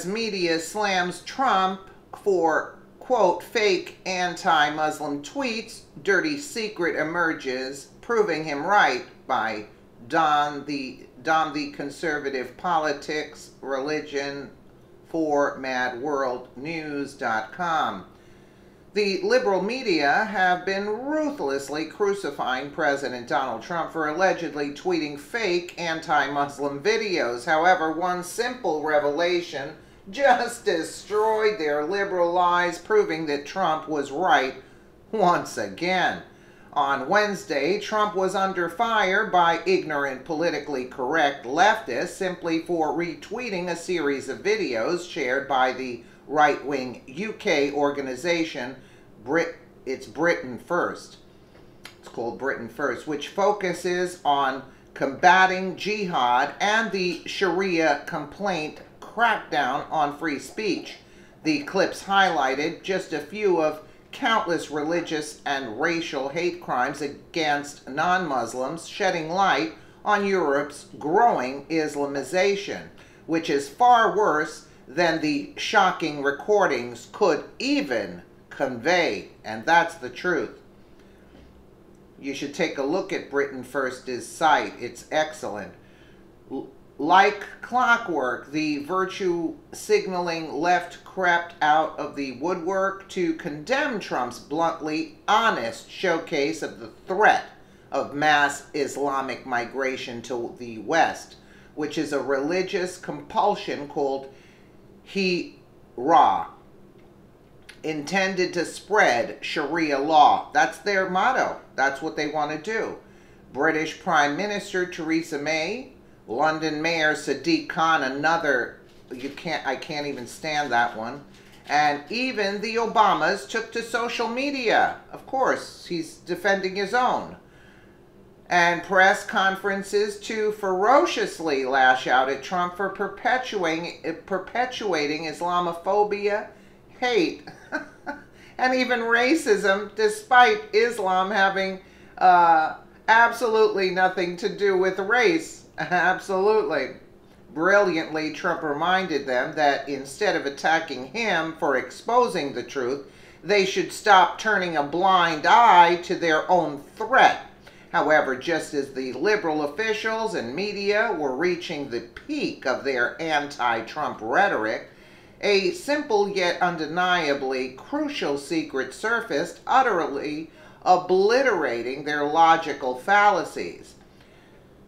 Media slams Trump for, quote, fake anti-Muslim tweets. Dirty secret emerges, proving him right, by Don the Conservative Politics Religion for MadWorldNews.com. The liberal media have been ruthlessly crucifying President Donald Trump for allegedly tweeting fake anti-Muslim videos. However, one simple revelation just destroyed their liberal lies, proving that Trump was right once again. On Wednesday, Trump was under fire by ignorant, politically correct leftists simply for retweeting a series of videos shared by the right-wing UK organization, it's Britain First. It's called Britain First, which focuses on combating jihad and the Sharia complaint crackdown on free speech. The clips highlighted just a few of countless religious and racial hate crimes against non-Muslims, shedding light on Europe's growing Islamization, which is far worse than the shocking recordings could even convey. And that's the truth. You should take a look at Britain First's site. It's excellent. Like clockwork, the virtue signaling left crept out of the woodwork to condemn Trump's bluntly honest showcase of the threat of mass Islamic migration to the West, which is a religious compulsion called Hijra, intended to spread Sharia law. That's their motto. That's what they want to do. British Prime Minister Theresa May, London Mayor Sadiq Khan, another, I can't even stand that one. And even the Obamas took to social media. Of course, he's defending his own. And press conferences to ferociously lash out at Trump for perpetuating Islamophobia, hate, and even racism, despite Islam having absolutely nothing to do with race. Absolutely. Brilliantly, Trump reminded them that instead of attacking him for exposing the truth, they should stop turning a blind eye to their own threat. However, just as the liberal officials and media were reaching the peak of their anti-Trump rhetoric, a simple yet undeniably crucial secret surfaced, utterly obliterating their logical fallacies.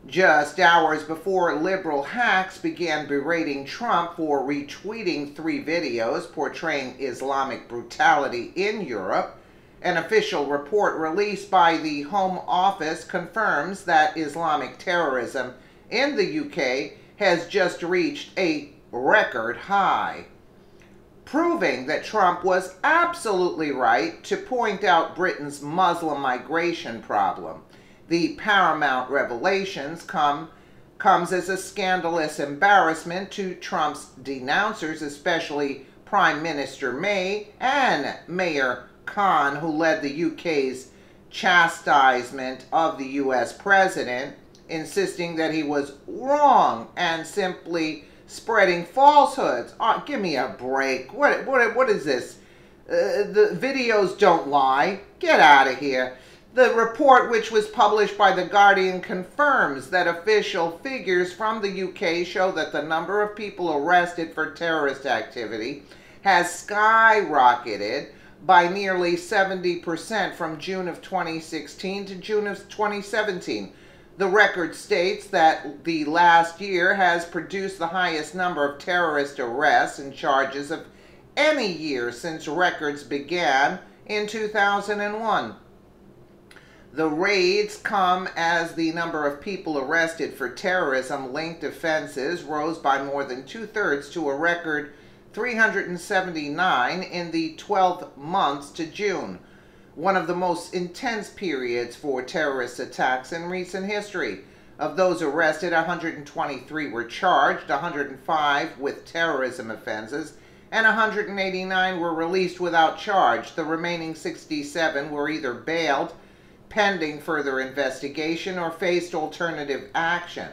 Just hours before liberal hacks began berating Trump for retweeting 3 videos portraying Islamic brutality in Europe, an official report released by the Home Office confirms that Islamic terrorism in the UK has just reached a record high, proving that Trump was absolutely right to point out Britain's Muslim migration problem. The paramount revelations comes as a scandalous embarrassment to Trump's denouncers, especially Prime Minister May and Mayor Khan, who led the UK's chastisement of the US president, insisting that he was wrong and simply spreading falsehoods. Oh, give me a break. What is this? The videos don't lie. Get out of here. The report, which was published by The Guardian, confirms that official figures from the UK show that the number of people arrested for terrorist activity has skyrocketed by nearly 70% from June of 2016 to June of 2017. The record states that the last year has produced the highest number of terrorist arrests and charges of any year since records began in 2001. The raids come as the number of people arrested for terrorism-linked offenses rose by more than 2/3 to a record 379 in the 12 months to June, one of the most intense periods for terrorist attacks in recent history. Of those arrested, 123 were charged, 105 with terrorism offenses, and 189 were released without charge. The remaining 67 were either bailed pending further investigation or faced alternative action.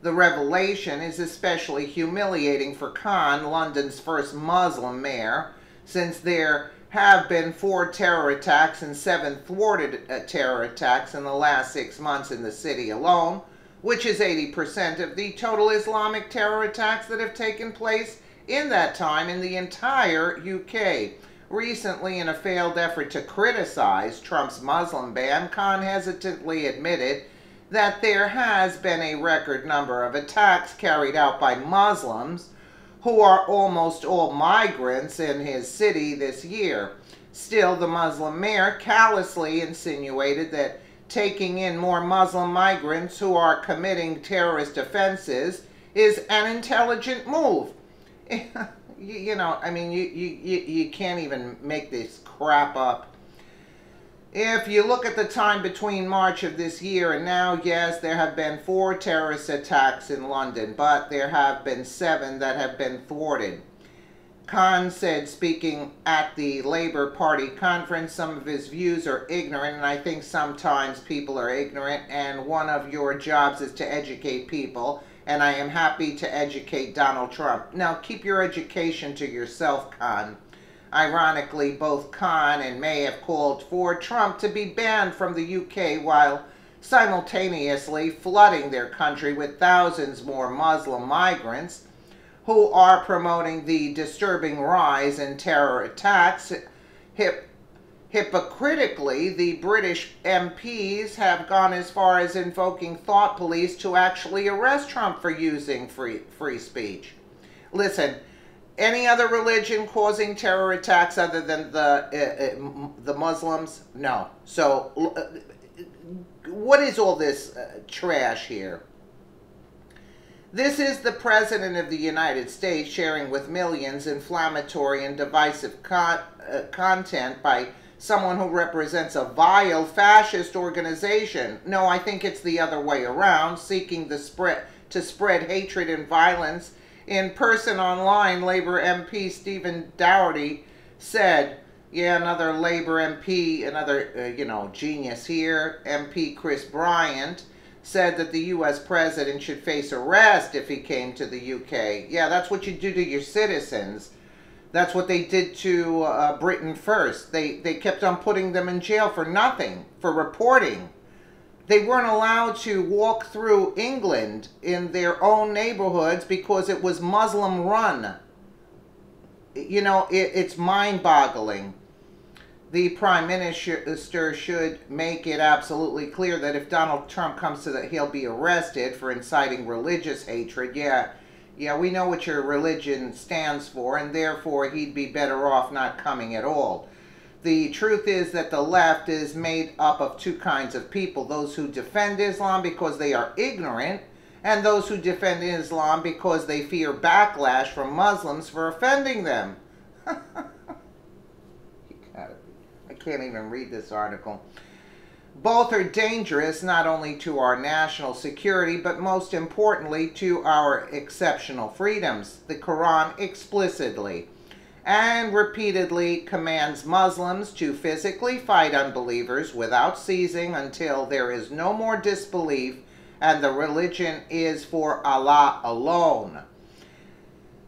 The revelation is especially humiliating for Khan, London's first Muslim mayor, since there have been 4 terror attacks and 7 thwarted terror attacks in the last 6 months in the city alone, which is 80% of the total Islamic terror attacks that have taken place in that time in the entire UK. Recently, in a failed effort to criticize Trump's Muslim ban, Khan hesitantly admitted that there has been a record number of attacks carried out by Muslims, who are almost all migrants, in his city this year. Still, the Muslim mayor callously insinuated that taking in more Muslim migrants who are committing terrorist offenses is an intelligent move. You can't even make this crap up. If you look at the time between March of this year and now, yes, there have been 4 terrorist attacks in London, but there have been 7 that have been thwarted. Khan said, speaking at the Labour Party conference, some of his views are ignorant, and I think sometimes people are ignorant, and one of your jobs is to educate people, and I am happy to educate Donald Trump. Now, keep your education to yourself, Khan. Ironically, both Khan and May have called for Trump to be banned from the UK while simultaneously flooding their country with thousands more Muslim migrants who are promoting the disturbing rise in terror attacks. Hypocritically, the British MPs have gone as far as invoking thought police to actually arrest Trump for using free speech. Listen, any other religion causing terror attacks other than the Muslims? No. So, what is all this trash here? This is the President of the United States sharing with millions inflammatory and divisive content by someone who represents a vile fascist organization. No, I think it's the other way around, seeking to spread hatred and violence. In person online, Labour MP Stephen Doherty said, yeah, another Labour MP, another, genius here, MP Chris Bryant, said that the U.S. president should face arrest if he came to the UK. Yeah, that's what you do to your citizens. That's what they did to Britain first. They kept on putting them in jail for nothing, for reporting. They weren't allowed to walk through England in their own neighborhoods because it was Muslim run. It's mind-boggling. The Prime Minister should make it absolutely clear that if Donald Trump comes to he'll be arrested for inciting religious hatred. Yeah, we know what your religion stands for, and therefore he'd be better off not coming at all. The truth is that the left is made up of 2 kinds of people: those who defend Islam because they are ignorant, and those who defend Islam because they fear backlash from Muslims for offending them. I can't even read this article. Both are dangerous not only to our national security, but most importantly to our exceptional freedoms. The Quran explicitly and repeatedly commands Muslims to physically fight unbelievers without ceasing until there is no more disbelief and the religion is for Allah alone.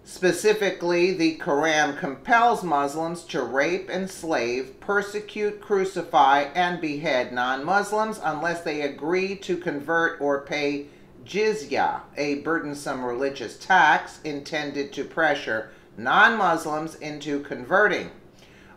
Specifically, the Quran compels Muslims to rape, enslave, persecute, crucify, and behead non-Muslims unless they agree to convert or pay jizya, a burdensome religious tax intended to pressure non-Muslims into converting.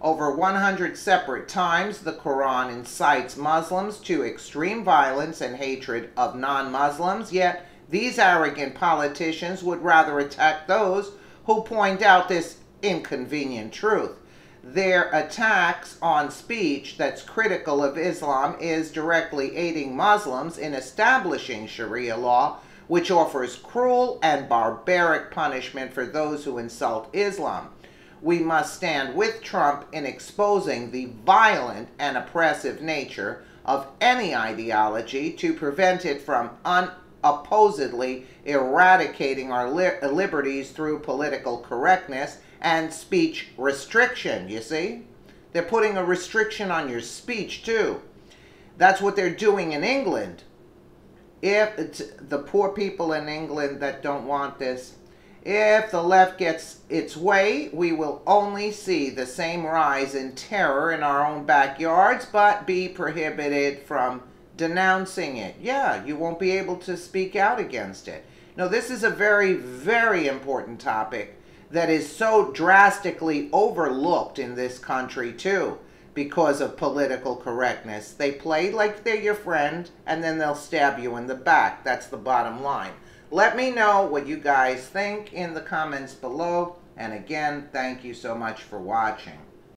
Over 100 separate times, the Quran incites Muslims to extreme violence and hatred of non-Muslims, yet these arrogant politicians would rather attack those who point out this inconvenient truth. Their attacks on speech that's critical of Islam is directly aiding Muslims in establishing Sharia law, which offers cruel and barbaric punishment for those who insult Islam. We must stand with Trump in exposing the violent and oppressive nature of any ideology to prevent it from unopposedly eradicating our liberties through political correctness and speech restriction, you see? They're putting a restriction on your speech, too. That's what they're doing in England. if it's the poor people in England that don't want this, if the left gets its way, we will only see the same rise in terror in our own backyards, but be prohibited from denouncing it. Yeah, you won't be able to speak out against it. No, this is a very, very important topic that is so drastically overlooked in this country too, because of political correctness. They play like they're your friend, and then they'll stab you in the back. That's the bottom line. Let me know what you guys think in the comments below. And again, thank you so much for watching.